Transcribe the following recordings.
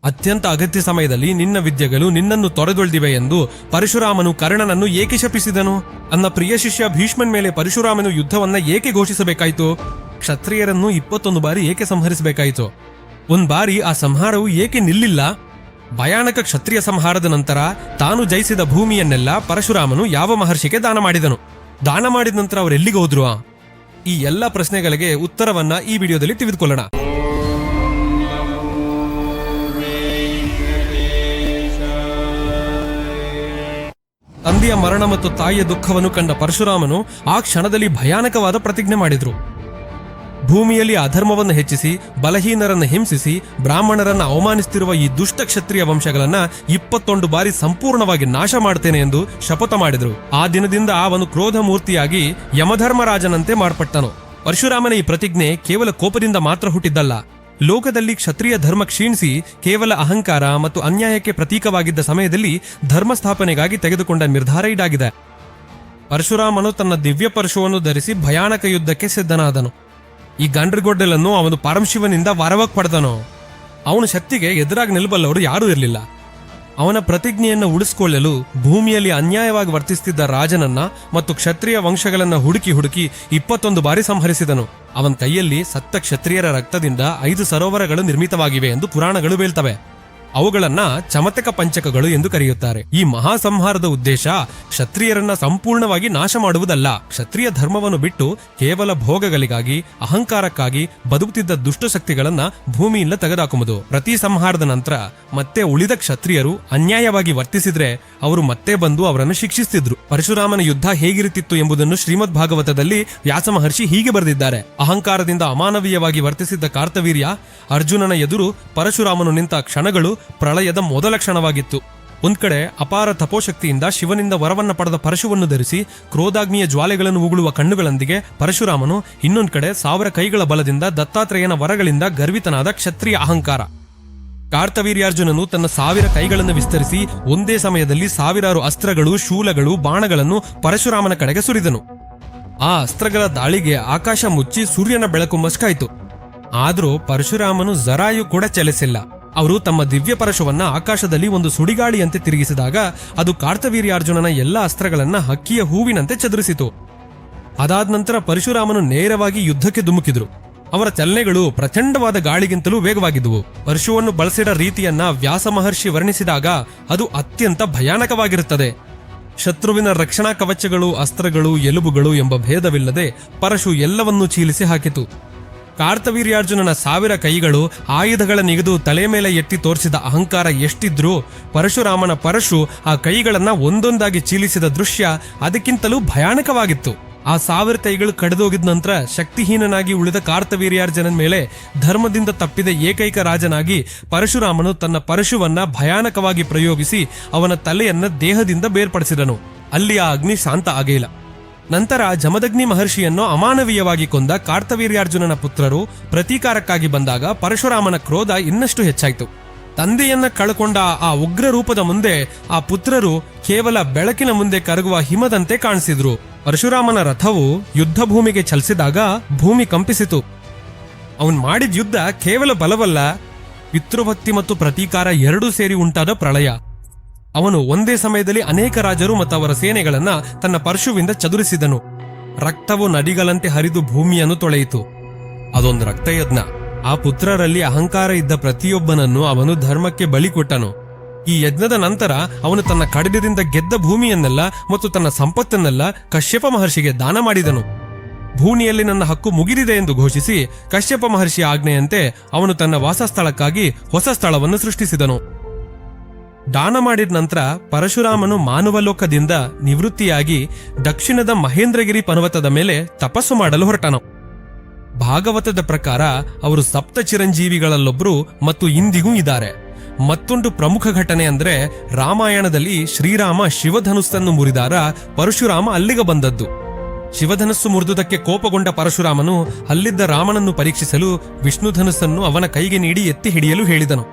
ಅತ್ಯಂತ ಅಗತ್ಯ ಸಮಯದಲ್ಲಿ ನಿನ್ನ ವಿದ್ಯೆಗಳು ನಿನ್ನನ್ನು ತೊರೆದೊಳ್ದಿವೆ ಎಂದು ಪರಶುರಾಮನು ಕರ್ಣನನ್ನು ಏಕೆ ಶಪಿಸಿದನು? ನನ್ನ ಪ್ರಿಯ ಶಿಷ್ಯ ಭೀಷ್ಮನ್ ಮೇಲೆ ಪರಶುರಾಮನು ಯುದ್ಧವನ್ನ ಏಕೆ ಘೋಷಿಸಬೇಕಾಯಿತು? ಕ್ಷತ್ರಿಯರನ್ನು 21 ಬಾರಿ ಏಕೆ ಸಂಹರಿಸಬೇಕಾಯಿತು? ಒಂದ್ ಬಾರಿ ಆ ಸಂಹಾರವು ಏಕೆ ನಿಲ್ಲಿಲ್ಲ? ಭಯಾನಕ ಕ್ಷತ್ರಿಯ ಸಂಹಾರದ ನಂತರ ತಾನು ಜಯಿಸಿದ ಭೂಮಿಯನ್ನೆಲ್ಲ ಪರಶುರಾಮನು ಯಾವ ಮಹರ್ಷಿಗೆ ದಾನ ಮಾಡಿದನು? ದಾನ ಮಾಡಿದ ನಂತರ ಅವರೆಲ್ಲಿಗೆ ಹೋದ್ರು? ಈ ಎಲ್ಲ ಪ್ರಶ್ನೆಗಳಿಗೆ ಉತ್ತರವನ್ನ ಈ ವಿಡಿಯೋದಲ್ಲಿ ತಿಳಿದುಕೊಳ್ಳೋಣ. ತಂದೆಯ ಮರಣ ಮತ್ತು ತಾಯಿಯ ದುಃಖವನ್ನು ಕಂಡ ಪರಶುರಾಮನು ಆ ಕ್ಷಣದಲ್ಲಿ ಭಯಾನಕವಾದ ಪ್ರತಿಜ್ಞೆ ಮಾಡಿದ್ರು. ಭೂಮಿಯಲ್ಲಿ ಅಧರ್ಮವನ್ನು ಹೆಚ್ಚಿಸಿ ಬಲಹೀನರನ್ನು ಹಿಂಸಿಸಿ ಬ್ರಾಹ್ಮಣರನ್ನ ಅವಮಾನಿಸುತ್ತಿರುವ ಈ ದುಷ್ಟ ಕ್ಷತ್ರಿಯ ವಂಶಗಳನ್ನ 21 ಬಾರಿ ಸಂಪೂರ್ಣವಾಗಿ ನಾಶ ಮಾಡ್ತೇನೆ ಎಂದು ಶಪಥ ಮಾಡಿದ್ರು. ಆ ದಿನದಿಂದ ಅವನು ಕ್ರೋಧ ಮೂರ್ತಿಯಾಗಿ ಯಮಧರ್ಮರಾಜನಂತೆ ಮಾರ್ಪಟ್ಟನು. ಪರಶುರಾಮನ ಈ ಪ್ರತಿಜ್ಞೆ ಕೇವಲ ಕೋಪದಿಂದ ಮಾತ್ರ ಹುಟ್ಟಿದ್ದಲ್ಲ. ಲೋಕದಲ್ಲಿ ಕ್ಷತ್ರಿಯ ಧರ್ಮ ಕ್ಷೀಣಿಸಿ ಕೇವಲ ಅಹಂಕಾರ ಮತ್ತು ಅನ್ಯಾಯಕ್ಕೆ ಪ್ರತೀಕವಾಗಿದ್ದ ಸಮಯದಲ್ಲಿ ಧರ್ಮ ಸ್ಥಾಪನೆಗಾಗಿ ತೆಗೆದುಕೊಂಡ ನಿರ್ಧಾರ ಇದಾಗಿದೆ. ಪರಶುರಾಮನು ತನ್ನ ದಿವ್ಯ ಪರಶುವನ್ನು ಧರಿಸಿ ಭಯಾನಕ ಯುದ್ಧಕ್ಕೆ ಸಿದ್ಧನಾದನು. ಈ ಗಂಡ್ರಗೊಡ್ಡಲನ್ನು ಅವನು ಪರಮಶಿವನಿಂದ ವರವಾಗಿ ಪಡೆದನು. ಅವನ ಶಕ್ತಿಗೆ ಎದುರಾಗಿ ನಿಲ್ಲಬಲ್ಲವರು ಯಾರೂ ಇರಲಿಲ್ಲ. ಅವನ ಪ್ರತಿಜ್ಞೆಯನ್ನು ಉಳಿಸಿಕೊಳ್ಳಲು ಭೂಮಿಯಲ್ಲಿ ಅನ್ಯಾಯವಾಗಿ ವರ್ತಿಸುತ್ತಿದ್ದ ರಾಜನನ್ನ ಮತ್ತು ಕ್ಷತ್ರಿಯ ವಂಶಗಳನ್ನ ಹುಡುಕಿ 21 ಬಾರಿ ಸಂಹರಿಸಿದನು. ಅವನ ಕೈಯಲ್ಲಿ ಸತ್ತ ಕ್ಷತ್ರಿಯರ ರಕ್ತದಿಂದ 5 ಸರೋವರಗಳು ನಿರ್ಮಿತವಾಗಿವೆ ಎಂದು ಪುರಾಣಗಳು ಹೇಳ್ತವೆ. ಅವುಗಳನ್ನ ಚಮತಕ ಪಂಚಕಗಳು ಎಂದು ಕರೆಯುತ್ತಾರೆ. ಈ ಮಹಾ ಸಂಹಾರದ ಉದ್ದೇಶ ಕ್ಷತ್ರಿಯರನ್ನ ಸಂಪೂರ್ಣವಾಗಿ ನಾಶ ಮಾಡುವುದಲ್ಲ. ಕ್ಷತ್ರಿಯ ಧರ್ಮವನ್ನು ಬಿಟ್ಟು ಕೇವಲ ಭೋಗಗಳಿಗಾಗಿ ಅಹಂಕಾರಕ್ಕಾಗಿ ಬದುಕುತ್ತಿದ್ದ ದುಷ್ಟಶಕ್ತಿಗಳನ್ನ ಭೂಮಿಯಿಂದ ತೆಗೆದುಹಾಕುವುದು. ಪ್ರತಿ ಸಂಹಾರದ ನಂತರ ಮತ್ತೆ ಉಳಿದ ಕ್ಷತ್ರಿಯರು ಅನ್ಯಾಯವಾಗಿ ವರ್ತಿಸಿದ್ರೆ ಅವರು ಮತ್ತೆ ಬಂದು ಅವರನ್ನು ಶಿಕ್ಷಿಸುತ್ತಿದ್ರು. ಪರಶುರಾಮನ ಯುದ್ಧ ಹೇಗಿರುತ್ತಿತ್ತು ಎಂಬುದನ್ನು ಶ್ರೀಮದ್ ಭಾಗವತದಲ್ಲಿ ವ್ಯಾಸ ಮಹರ್ಷಿ ಹೀಗೆ ಬರೆದಿದ್ದಾರೆ. ಅಹಂಕಾರದಿಂದ ಅಮಾನವೀಯವಾಗಿ ವರ್ತಿಸಿದ್ದ ಕಾರ್ತವೀರ್ಯ ಅರ್ಜುನನ ಎದುರು ಪರಶುರಾಮನು ನಿಂತ ಕ್ಷಣಗಳು ಪ್ರಳಯದ ಮೊದಲ ಕ್ಷಣವಾಗಿತ್ತು. ಒಂದ್ ಕಡೆ ಅಪಾರ ತಪೋಶಕ್ತಿಯಿಂದ ಶಿವನಿಂದ ವರವನ್ನ ಪಡೆದ ಪರಶುವನ್ನು ಧರಿಸಿ ಕ್ರೋಧಾಗ್ನಿಯ ಜ್ವಾಲೆಗಳನ್ನು ಉಗುಳುವ ಕಣ್ಣುಗಳೊಂದಿಗೆ ಪರಶುರಾಮನು, ಇನ್ನೊಂದ್ ಕಡೆ 1000 ಕೈಗಳ ಬಲದಿಂದ ದತ್ತಾತ್ರೇಯನ ವರಗಳಿಂದ ಗರ್ವಿತನಾದ ಕ್ಷತ್ರಿಯ ಅಹಂಕಾರ. ಕಾರ್ತವೀರ್ಯಾರ್ಜುನನು ತನ್ನ 1000 ಕೈಗಳನ್ನು ವಿಸ್ತರಿಸಿ ಒಂದೇ ಸಮಯದಲ್ಲಿ 1000 ಅಸ್ತ್ರಗಳು, ಶೂಲಗಳು, ಬಾಣಗಳನ್ನು ಪರಶುರಾಮನ ಕಡೆಗೆ ಸುರಿದನು. ಆ ಅಸ್ತ್ರಗಳ ದಾಳಿಗೆ ಆಕಾಶ ಮುಚ್ಚಿ ಸೂರ್ಯನ ಬೆಳಕು ಮಸ್ಕಾಯಿತು. ಆದರೂ ಪರಶುರಾಮನು ಜರಾಯು ಕೂಡ ಚಲಿಸಿಲ್ಲ. ಅವರು ತಮ್ಮ ದಿವ್ಯ ಪರಶುವನ್ನ ಆಕಾಶದಲ್ಲಿ ಒಂದು ಸುಡಿಗಾಳಿಯಂತೆ ತಿರುಗಿಸಿದಾಗ ಅದು ಕಾರ್ತವೀರ್ಯಾರ್ಜುನನ ಎಲ್ಲ ಅಸ್ತ್ರಗಳನ್ನ ಹಕ್ಕಿಯ ಹೂವಿನಂತೆ ಚದುರಿಸಿತು. ಅದಾದ ನಂತರ ಪರಶುರಾಮನು ನೇರವಾಗಿ ಯುದ್ಧಕ್ಕೆ ಧುಮುಕಿದ್ರು. ಅವರ ಚಲನೆಗಳು ಪ್ರಚಂಡವಾದ ಗಾಳಿಗಿಂತಲೂ ವೇಗವಾಗಿದ್ದುವು. ಪರಶುವನ್ನು ಬಳಸಿದ ರೀತಿಯನ್ನ ವ್ಯಾಸ ಮಹರ್ಷಿ ವರ್ಣಿಸಿದಾಗ ಅದು ಅತ್ಯಂತ ಭಯಾನಕವಾಗಿರುತ್ತದೆ. ಶತ್ರುವಿನ ರಕ್ಷಣಾ ಕವಚಗಳು, ಅಸ್ತ್ರಗಳು, ಎಲುಬುಗಳು ಎಂಬ ಭೇದವಿಲ್ಲದೆ ಪರಶು ಎಲ್ಲವನ್ನೂ ಚೀಲಿಸಿ ಹಾಕಿತು. ಕಾರ್ತವೀರ್ಯಾರ್ಜುನನ 1000 ಕೈಗಳು ಆಯುಧಗಳ ನಿಗದು ತಲೆ ಮೇಲೆ ಎತ್ತಿ ತೋರಿಸಿದ ಅಹಂಕಾರ ಎಷ್ಟಿದ್ರೂ ಪರಶುರಾಮನ ಪರಶು ಆ ಕೈಗಳನ್ನ ಒಂದೊಂದಾಗಿ ಚೀಲಿಸಿದ ದೃಶ್ಯ ಅದಕ್ಕಿಂತಲೂ ಭಯಾನಕವಾಗಿತ್ತು. ಆ 1000 ಕೈಗಳು ಕಡಿದೋಗಿದ ನಂತರ ಶಕ್ತಿಹೀನನಾಗಿ ಉಳಿದ ಕಾರ್ತವೀರ್ಯಾರ್ಜುನನ ಮೇಲೆ ಧರ್ಮದಿಂದ ತಪ್ಪಿದ ಏಕೈಕ ರಾಜನಾಗಿ ಪರಶುರಾಮನು ತನ್ನ ಪರಶುವನ್ನ ಭಯಾನಕವಾಗಿ ಪ್ರಯೋಗಿಸಿ ಅವನ ತಲೆಯನ್ನ ದೇಹದಿಂದ ಬೇರ್ಪಡಿಸಿದನು. ಅಲ್ಲಿ ಆ ಅಗ್ನಿ ಶಾಂತ ಆಗಲಿಲ್ಲ. ನಂತರ ಜಮದಗ್ನಿ ಮಹರ್ಷಿಯನ್ನು ಅಮಾನವೀಯವಾಗಿ ಕೊಂದ ಕಾರ್ತವೀರ್ಯಾರ್ಜುನನ ಪುತ್ರರು ಪ್ರತೀಕಾರಕ್ಕಾಗಿ ಬಂದಾಗ ಪರಶುರಾಮನ ಕ್ರೋಧ ಇನ್ನಷ್ಟು ಹೆಚ್ಚಾಯಿತು. ತಂದೆಯನ್ನ ಕಳಕೊಂಡ ಆ ಉಗ್ರ ರೂಪದ ಮುಂದೆ ಆ ಪುತ್ರರು ಕೇವಲ ಬೆಳಕಿನ ಮುಂದೆ ಕರಗುವ ಹಿಮದಂತೆ ಕಾಣಿಸಿದ್ರು. ಪರಶುರಾಮನ ರಥವು ಯುದ್ಧ ಭೂಮಿಗೆ ಚಲಿಸಿದಾಗ ಭೂಮಿ ಕಂಪಿಸಿತು. ಅವನು ಮಾಡಿದ ಯುದ್ಧ ಕೇವಲ ಬಲವಲ್ಲ, ಪಿತೃಭಕ್ತಿ ಮತ್ತು ಪ್ರತೀಕಾರ ಎರಡೂ ಸೇರಿ ಉಂಟಾದ ಪ್ರಳಯ. ಅವನು ಒಂದೇ ಸಮಯದಲ್ಲಿ ಅನೇಕ ರಾಜರು ಮತ್ತು ಅವರ ಸೇನೆಗಳನ್ನ ತನ್ನ ಪರಶುವಿಂದ ಚದುರಿಸಿದನು. ರಕ್ತವು ನದಿಗಳಂತೆ ಹರಿದು ಭೂಮಿಯನ್ನು ತೊಳೆಯಿತು. ಅದೊಂದು ರಕ್ತಯಜ್ಞ. ಆ ಪುತ್ರರಲ್ಲಿ ಅಹಂಕಾರ ಇದ್ದ ಪ್ರತಿಯೊಬ್ಬನನ್ನು ಅವನು ಧರ್ಮಕ್ಕೆ ಬಲಿ ಕೊಟ್ಟನು. ಈ ಯಜ್ಞದ ನಂತರ ಅವನು ತನ್ನ ಖಡ್ಗದಿಂದ ಗೆದ್ದ ಭೂಮಿಯನ್ನೆಲ್ಲ ಮತ್ತು ತನ್ನ ಸಂಪತ್ತನ್ನೆಲ್ಲ ಕಶ್ಯಪ ಮಹರ್ಷಿಗೆ ದಾನ ಮಾಡಿದನು. ಭೂಮಿಯಲ್ಲಿ ನನ್ನ ಹಕ್ಕು ಮುಗಿದಿದೆ ಎಂದು ಘೋಷಿಸಿ ಕಶ್ಯಪ ಮಹರ್ಷಿಯ ಆಜ್ಞೆಯಂತೆ ಅವನು ತನ್ನ ವಾಸಸ್ಥಳಕ್ಕಾಗಿ ಹೊಸ ಸ್ಥಳವನ್ನು ಸೃಷ್ಟಿಸಿದನು. ದಾನ ಮಾಡಿದ ನಂತರ ಪರಶುರಾಮನು ಮಾನವ ಲೋಕದಿಂದ ನಿವೃತ್ತಿಯಾಗಿ ದಕ್ಷಿಣದ ಮಹೇಂದ್ರಗಿರಿ ಪರ್ವತದ ಮೇಲೆ ತಪಸ್ಸು ಮಾಡಲು ಹೊರಟನು. ಭಾಗವತದ ಪ್ರಕಾರ ಅವರು 7 ಚಿರಂಜೀವಿಗಳಲ್ಲೊಬ್ರು ಮತ್ತು ಇಂದಿಗೂ ಇದ್ದಾರೆ. ಮತ್ತೊಂದು ಪ್ರಮುಖ ಘಟನೆ ಅಂದ್ರೆ ರಾಮಾಯಣದಲ್ಲಿ ಶ್ರೀರಾಮ ಶಿವಧನುಸ್ಸನ್ನು ಮುರಿದಾಗ ಪರಶುರಾಮ ಅಲ್ಲಿಗೆ ಬಂದದ್ದು. ಶಿವಧನಸ್ಸು ಮುರಿದುದಕ್ಕೆ ಕೋಪಗೊಂಡ ಪರಶುರಾಮನು ಅಲ್ಲಿದ್ದ ರಾಮನನ್ನು ಪರೀಕ್ಷಿಸಲು ವಿಷ್ಣುಧನುಸ್ಸನ್ನು ಅವನ ಕೈಗೆ ನೀಡಿ ಎತ್ತಿ ಹಿಡಿಯಲು ಹೇಳಿದನು.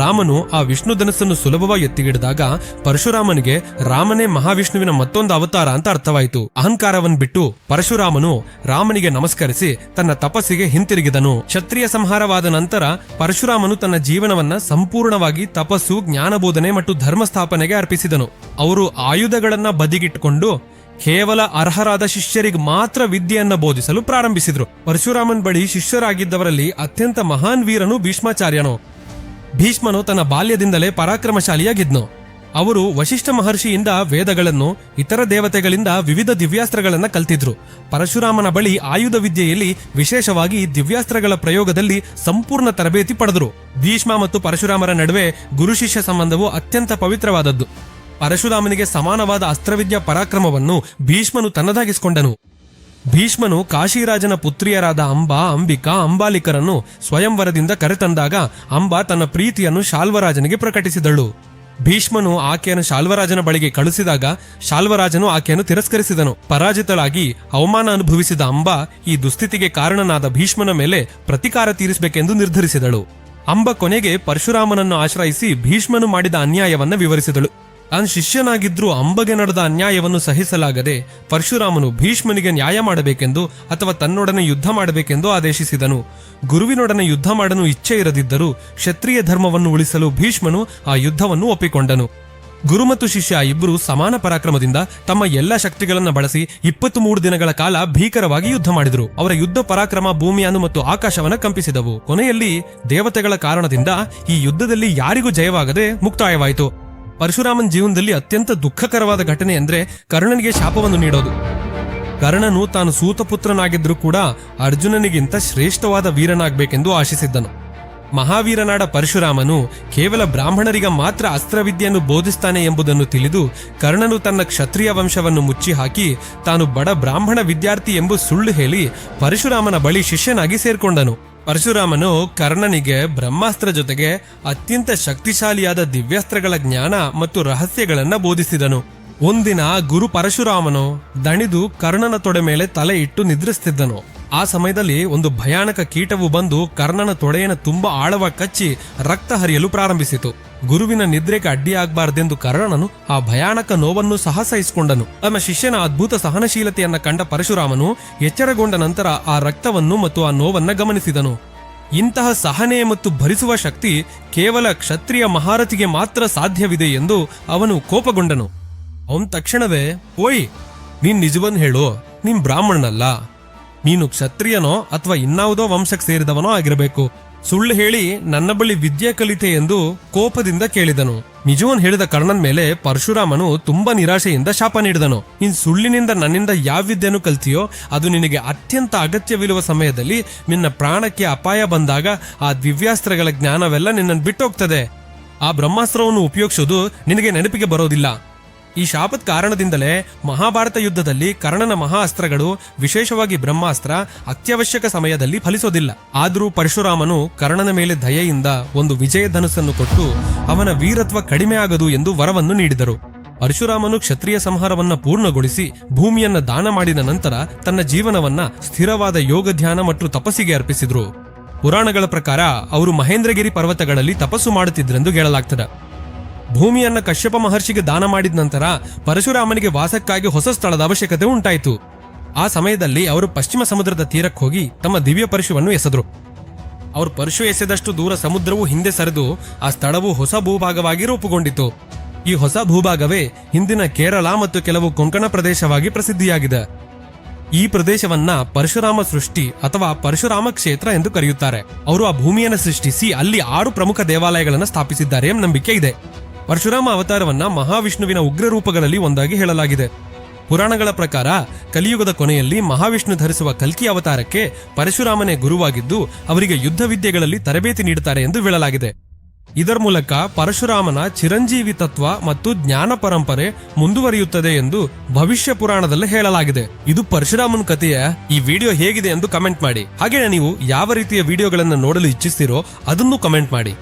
ರಾಮನು ಆ ವಿಷ್ಣು ಧನಸ್ಸನ್ನು ಸುಲಭವಾಗಿ ಎತ್ತಿಗಿಡಿದಾಗ ಪರಶುರಾಮನಿಗೆ ರಾಮನೇ ಮಹಾವಿಷ್ಣುವಿನ ಮತ್ತೊಂದು ಅವತಾರ ಅಂತ ಅರ್ಥವಾಯಿತು. ಅಹಂಕಾರವನ್ನು ಬಿಟ್ಟು ಪರಶುರಾಮನು ರಾಮನಿಗೆ ನಮಸ್ಕರಿಸಿ ತನ್ನ ತಪಸ್ಸಿಗೆ ಹಿಂತಿರುಗಿದನು. ಕ್ಷತ್ರಿಯ ಸಂಹಾರವಾದ ನಂತರ ಪರಶುರಾಮನು ತನ್ನ ಜೀವನವನ್ನ ಸಂಪೂರ್ಣವಾಗಿ ತಪಸ್ಸು, ಜ್ಞಾನಬೋಧನೆ ಮತ್ತು ಧರ್ಮ ಸ್ಥಾಪನೆಗೆ ಅರ್ಪಿಸಿದನು. ಅವರು ಆಯುಧಗಳನ್ನ ಬದಿಗಿಟ್ಟುಕೊಂಡು ಕೇವಲ ಅರ್ಹರಾದ ಶಿಷ್ಯರಿಗೆ ಮಾತ್ರ ವಿದ್ಯೆಯನ್ನ ಬೋಧಿಸಲು ಪ್ರಾರಂಭಿಸಿದ್ರು. ಪರಶುರಾಮನ್ ಬಳಿ ಶಿಷ್ಯರಾಗಿದ್ದವರಲ್ಲಿ ಅತ್ಯಂತ ಮಹಾನ್ ವೀರನು ಭೀಷ್ಮಾಚಾರ್ಯನು. ಭೀಷ್ಮನು ತನ್ನ ಬಾಲ್ಯದಿಂದಲೇ ಪರಾಕ್ರಮಶಾಲಿಯಾಗಿದ್ನು. ಅವರು ವಶಿಷ್ಠ ಮಹರ್ಷಿಯಿಂದ ವೇದಗಳನ್ನು, ಇತರ ದೇವತೆಗಳಿಂದ ವಿವಿಧ ದಿವ್ಯಾಸ್ತ್ರಗಳನ್ನ ಕಲ್ತಿದ್ರು. ಪರಶುರಾಮನ ಬಳಿ ಆಯುಧ ವಿದ್ಯೆಯಲ್ಲಿ, ವಿಶೇಷವಾಗಿ ದಿವ್ಯಾಸ್ತ್ರಗಳ ಪ್ರಯೋಗದಲ್ಲಿ ಸಂಪೂರ್ಣ ತರಬೇತಿ ಪಡೆದರು. ಭೀಷ್ಮ ಮತ್ತು ಪರಶುರಾಮರ ನಡುವೆ ಗುರು ಶಿಷ್ಯ ಸಂಬಂಧವು ಅತ್ಯಂತ ಪವಿತ್ರವಾದದ್ದು. ಪರಶುರಾಮನಿಗೆ ಸಮಾನವಾದ ಅಸ್ತ್ರವಿದ್ಯಾ ಪರಾಕ್ರಮವನ್ನು ಭೀಷ್ಮನು ತನ್ನದಾಗಿಸಿಕೊಂಡನು. ಭೀಷ್ಮನು ಕಾಶಿರಾಜನ ಪುತ್ರಿಯರಾದ ಅಂಬಾ, ಅಂಬಿಕಾ, ಅಂಬಾಲಿಕರನ್ನು ಸ್ವಯಂವರದಿಂದ ಕರೆತಂದಾಗ ಅಂಬಾ ತನ್ನ ಪ್ರೀತಿಯನ್ನು ಶಾಲ್ವರಾಜನಿಗೆ ಪ್ರಕಟಿಸಿದಳು. ಭೀಷ್ಮನು ಆಕೆಯನ್ನು ಶಾಲ್ವರಾಜನ ಬಳಿಗೆ ಕಳುಹಿಸಿದಾಗ ಶಾಲ್ವರಾಜನು ಆಕೆಯನ್ನು ತಿರಸ್ಕರಿಸಿದನು. ಪರಾಜಿತಳಾಗಿ ಅವಮಾನ ಅನುಭವಿಸಿದ ಅಂಬಾ ಈ ದುಸ್ಥಿತಿಗೆ ಕಾರಣನಾದ ಭೀಷ್ಮನ ಮೇಲೆ ಪ್ರತೀಕಾರ ತೀರಿಸಬೇಕೆಂದು ನಿರ್ಧರಿಸಿದಳು. ಅಂಬ ಕೊನೆಗೆ ಪರಶುರಾಮನನ್ನು ಆಶ್ರಯಿಸಿ ಭೀಷ್ಮನು ಮಾಡಿದ ಅನ್ಯಾಯವನ್ನ ವಿವರಿಸಿದಳು. ತಾನು ಶಿಷ್ಯನಾಗಿದ್ರೂ ಅಂಬಗೆ ನಡೆದ ಅನ್ಯಾಯವನ್ನು ಸಹಿಸಲಾಗದೆ ಪರಶುರಾಮನು ಭೀಷ್ಮನಿಗೆ ನ್ಯಾಯ ಮಾಡಬೇಕೆಂದು ಅಥವಾ ತನ್ನೊಡನೆ ಯುದ್ಧ ಮಾಡಬೇಕೆಂದು ಆದೇಶಿಸಿದನು. ಗುರುವಿನೊಡನೆ ಯುದ್ಧ ಮಾಡಲು ಇಚ್ಛೆ ಇರದಿದ್ದರೂ ಕ್ಷತ್ರಿಯ ಧರ್ಮವನ್ನು ಉಳಿಸಲು ಭೀಷ್ಮನು ಆ ಯುದ್ಧವನ್ನು ಒಪ್ಪಿಕೊಂಡನು. ಗುರು ಮತ್ತು ಶಿಷ್ಯ ಇಬ್ಬರು ಸಮಾನ ಪರಾಕ್ರಮದಿಂದ ತಮ್ಮ ಎಲ್ಲ ಶಕ್ತಿಗಳನ್ನು ಬಳಸಿ 23 ದಿನಗಳ ಕಾಲ ಭೀಕರವಾಗಿ ಯುದ್ಧ ಮಾಡಿದರು. ಅವರ ಯುದ್ಧ ಪರಾಕ್ರಮ ಭೂಮಿಯನ್ನು ಮತ್ತು ಆಕಾಶವನ್ನ ಕಂಪಿಸಿದವು. ಕೊನೆಯಲ್ಲಿ ದೇವತೆಗಳ ಕಾರಣದಿಂದ ಈ ಯುದ್ಧದಲ್ಲಿ ಯಾರಿಗೂ ಜಯವಾಗದೆ ಮುಕ್ತಾಯವಾಯಿತು. ಪರಶುರಾಮನ್ ಜೀವನದಲ್ಲಿ ಅತ್ಯಂತ ದುಃಖಕರವಾದ ಘಟನೆ ಅಂದ್ರೆ ಕರ್ಣನಿಗೆ ಶಾಪವನ್ನು ನೀಡೋದು. ಕರ್ಣನು ತಾನು ಸೂತಪುತ್ರನಾಗಿದ್ರೂ ಕೂಡ ಅರ್ಜುನನಿಗಿಂತ ಶ್ರೇಷ್ಠವಾದ ವೀರನಾಗಬೇಕೆಂದು ಆಶಿಸಿದ್ದನು. ಮಹಾವೀರನಾದ ಪರಶುರಾಮನು ಕೇವಲ ಬ್ರಾಹ್ಮಣರಿಗೆ ಮಾತ್ರ ಅಸ್ತ್ರವಿದ್ಯೆಯನ್ನು ಬೋಧಿಸ್ತಾನೆ ಎಂಬುದನ್ನು ತಿಳಿದು ಕರ್ಣನು ತನ್ನ ಕ್ಷತ್ರಿಯ ವಂಶವನ್ನು ಮುಚ್ಚಿ ಹಾಕಿ ತಾನು ಬಡ ಬ್ರಾಹ್ಮಣ ವಿದ್ಯಾರ್ಥಿ ಎಂಬ ಸುಳ್ಳು ಹೇಳಿ ಪರಶುರಾಮನ ಬಳಿ ಶಿಷ್ಯನಾಗಿ ಸೇರ್ಕೊಂಡನು. ಪರಶುರಾಮನು ಕರ್ಣನಿಗೆ ಬ್ರಹ್ಮಾಸ್ತ್ರ ಜೊತೆಗೆ ಅತ್ಯಂತ ಶಕ್ತಿಶಾಲಿಯಾದ ದಿವ್ಯಾಸ್ತ್ರಗಳ ಜ್ಞಾನ ಮತ್ತು ರಹಸ್ಯಗಳನ್ನ ಬೋಧಿಸಿದನು. ಒಂದಿನ ಗುರು ಪರಶುರಾಮನು ದಣಿದು ಕರ್ಣನ ತೊಡೆ ಮೇಲೆ ತಲೆ ಇಟ್ಟು ನಿದ್ರಿಸುತ್ತಿದ್ದನು. ಆ ಸಮಯದಲ್ಲಿ ಒಂದು ಭಯಾನಕ ಕೀಟವು ಬಂದು ಕರ್ಣನ ತೊಡೆಯನ್ನು ತುಂಬಾ ಆಳವಾಗಿ ಕಚ್ಚಿ ರಕ್ತ ಹರಿಯಲು ಪ್ರಾರಂಭಿಸಿತು. ಗುರುವಿನ ನಿದ್ರೆಗೆ ಅಡ್ಡಿಯಾಗಬಾರದೆಂದು ಕರ್ಣನು ಆ ಭಯಾನಕ ನೋವನ್ನು ಸಹ ಸಹಿಸಿಕೊಂಡನು. ತಮ್ಮ ಶಿಷ್ಯನ ಅದ್ಭುತ ಸಹನಶೀಲತೆಯನ್ನ ಕಂಡ ಪರಶುರಾಮನು ಎಚ್ಚರಗೊಂಡ ನಂತರ ಆ ರಕ್ತವನ್ನು ಮತ್ತು ಆ ನೋವನ್ನ ಗಮನಿಸಿದನು. ಇಂತಹ ಸಹನೆ ಮತ್ತು ಭರಿಸುವ ಶಕ್ತಿ ಕೇವಲ ಕ್ಷತ್ರಿಯ ಮಹಾರಥಿಗೆ ಮಾತ್ರ ಸಾಧ್ಯವಿದೆ ಎಂದು ಅವನು ಕೋಪಗೊಂಡನು. ಅವನ್ ತಕ್ಷಣವೇ, ಓಯ್, ನೀನ್ ನಿಜವನ್ನ ಹೇಳು, ನೀನ್ ಬ್ರಾಹ್ಮಣನಲ್ಲ, ನೀನು ಕ್ಷತ್ರಿಯನೋ ಅಥವಾ ಇನ್ನಾವುದೋ ವಂಶಕ್ಕೆ ಸೇರಿದವನೋ ಆಗಿರಬೇಕು. ಸುಳ್ಳು ಹೇಳಿ ನನ್ನ ಬಳಿ ವಿದ್ಯೆ ಕಲಿತೆ ಎಂದು ಕೋಪದಿಂದ ಕೇಳಿದನು. ನಿಜವನ್ ಹೇಳಿದ ಕರ್ಣನ್ ಮೇಲೆ ಪರಶುರಾಮನು ತುಂಬಾ ನಿರಾಶೆಯಿಂದ ಶಾಪ ನೀಡಿದನು. ನೀನ್ ಸುಳ್ಳಿನಿಂದ ನನ್ನಿಂದ ಯಾವ ವಿದ್ಯೆಯನ್ನು ಕಲ್ತಿಯೋ ಅದು ನಿನಗೆ ಅತ್ಯಂತ ಅಗತ್ಯವಿರುವ ಸಮಯದಲ್ಲಿ ನಿನ್ನ ಪ್ರಾಣಕ್ಕೆ ಅಪಾಯ ಬಂದಾಗ ಆ ದಿವ್ಯಾಸ್ತ್ರಗಳ ಜ್ಞಾನವೆಲ್ಲ ನಿನ್ನನ್ನು ಬಿಟ್ಟೋಗ್ತದೆ. ಆ ಬ್ರಹ್ಮಾಸ್ತ್ರವನ್ನು ಉಪಯೋಗಿಸೋದು ನಿನಗೆ ನೆನಪಿಗೆ ಬರೋದಿಲ್ಲ. ಈ ಶಾಪದ ಕಾರಣದಿಂದಲೇ ಮಹಾಭಾರತ ಯುದ್ಧದಲ್ಲಿ ಕರ್ಣನ ಮಹಾ ಅಸ್ತ್ರಗಳು, ವಿಶೇಷವಾಗಿ ಬ್ರಹ್ಮಾಸ್ತ್ರ, ಅತ್ಯವಶ್ಯಕ ಸಮಯದಲ್ಲಿ ಫಲಿಸೋದಿಲ್ಲ. ಆದರೂ ಪರಶುರಾಮನು ಕರ್ಣನ ಮೇಲೆ ದಯೆಯಿಂದ ಒಂದು ವಿಜಯ ಧನುಸ್ಸನ್ನು ಕೊಟ್ಟು ಅವನ ವೀರತ್ವ ಕಡಿಮೆ ಆಗದು ಎಂದು ವರವನ್ನು ನೀಡಿದರು. ಪರಶುರಾಮನು ಕ್ಷತ್ರಿಯ ಸಂಹಾರವನ್ನ ಪೂರ್ಣಗೊಳಿಸಿ ಭೂಮಿಯನ್ನ ದಾನ ಮಾಡಿದ ನಂತರ ತನ್ನ ಜೀವನವನ್ನ ಸ್ಥಿರವಾದ ಯೋಗ ಧ್ಯಾನ ಮತ್ತು ತಪಸ್ಸಿಗೆ ಅರ್ಪಿಸಿದ್ರು. ಪುರಾಣಗಳ ಪ್ರಕಾರ ಅವರು ಮಹೇಂದ್ರಗಿರಿ ಪರ್ವತಗಳಲ್ಲಿ ತಪಸ್ಸು ಮಾಡುತ್ತಿದ್ದರೆಂದು ಹೇಳಲಾಗ್ತದೆ. ಭೂಮಿಯನ್ನ ಕಶ್ಯಪ ಮಹರ್ಷಿಗೆ ದಾನ ಮಾಡಿದ ನಂತರ ಪರಶುರಾಮನಿಗೆ ವಾಸಕ್ಕಾಗಿ ಹೊಸ ಸ್ಥಳದ ಅವಶ್ಯಕತೆ ಉಂಟಾಯಿತು. ಆ ಸಮಯದಲ್ಲಿ ಅವರು ಪಶ್ಚಿಮ ಸಮುದ್ರದ ತೀರಕ್ಕೆ ಹೋಗಿ ತಮ್ಮ ದಿವ್ಯ ಪರಶುವನ್ನು ಎಸೆದ್ರು. ಅವರು ಪರಶು ಎಸೆದಷ್ಟು ದೂರ ಸಮುದ್ರವು ಹಿಂದೆ ಸರಿದು ಆ ಸ್ಥಳವು ಹೊಸ ಭೂಭಾಗವಾಗಿ ರೂಪುಗೊಂಡಿತು. ಈ ಹೊಸ ಭೂಭಾಗವೇ ಹಿಂದಿನ ಕೇರಳ ಮತ್ತು ಕೆಲವು ಕೊಂಕಣ ಪ್ರದೇಶವಾಗಿ ಪ್ರಸಿದ್ಧಿಯಾಗಿದೆ. ಈ ಪ್ರದೇಶವನ್ನ ಪರಶುರಾಮ ಸೃಷ್ಟಿ ಅಥವಾ ಪರಶುರಾಮ ಕ್ಷೇತ್ರ ಎಂದು ಕರೆಯುತ್ತಾರೆ. ಅವರು ಆ ಭೂಮಿಯನ್ನು ಸೃಷ್ಟಿಸಿ ಅಲ್ಲಿ 6 ಪ್ರಮುಖ ದೇವಾಲಯಗಳನ್ನು ಸ್ಥಾಪಿಸಿದ್ದಾರೆ ಎಂಬ ನಂಬಿಕೆ ಇದೆ. ಪರಶುರಾಮ ಅವತಾರವನ್ನ ಮಹಾವಿಷ್ಣುವಿನ ಉಗ್ರ ರೂಪಗಳಲ್ಲಿ ಒಂದಾಗಿ ಹೇಳಲಾಗಿದೆ. ಪುರಾಣಗಳ ಪ್ರಕಾರ ಕಲಿಯುಗದ ಕೊನೆಯಲ್ಲಿ ಮಹಾವಿಷ್ಣು ಧರಿಸುವ ಕಲ್ಕಿ ಅವತಾರಕ್ಕೆ ಪರಶುರಾಮನೇ ಗುರುವಾಗಿದ್ದು ಅವರಿಗೆ ಯುದ್ಧ ವಿದ್ಯೆಗಳಲ್ಲಿ ತರಬೇತಿ ನೀಡುತ್ತಾರೆ ಎಂದು ಹೇಳಲಾಗಿದೆ. ಇದರ ಮೂಲಕ ಪರಶುರಾಮನ ಚಿರಂಜೀವಿ ತತ್ವ ಮತ್ತು ಜ್ಞಾನ ಪರಂಪರೆ ಮುಂದುವರಿಯುತ್ತದೆ ಎಂದು ಭವಿಷ್ಯ ಪುರಾಣದಲ್ಲಿ ಹೇಳಲಾಗಿದೆ. ಇದು ಪರಶುರಾಮನ ಕಥೆಯ. ಈ ವಿಡಿಯೋ ಹೇಗಿದೆ ಎಂದು ಕಮೆಂಟ್ ಮಾಡಿ. ಹಾಗೆಯೇ ನೀವು ಯಾವ ರೀತಿಯ ವಿಡಿಯೋಗಳನ್ನು ನೋಡಲು ಇಚ್ಛಿಸ್ತೀರೋ ಅದನ್ನು ಕಮೆಂಟ್ ಮಾಡಿ.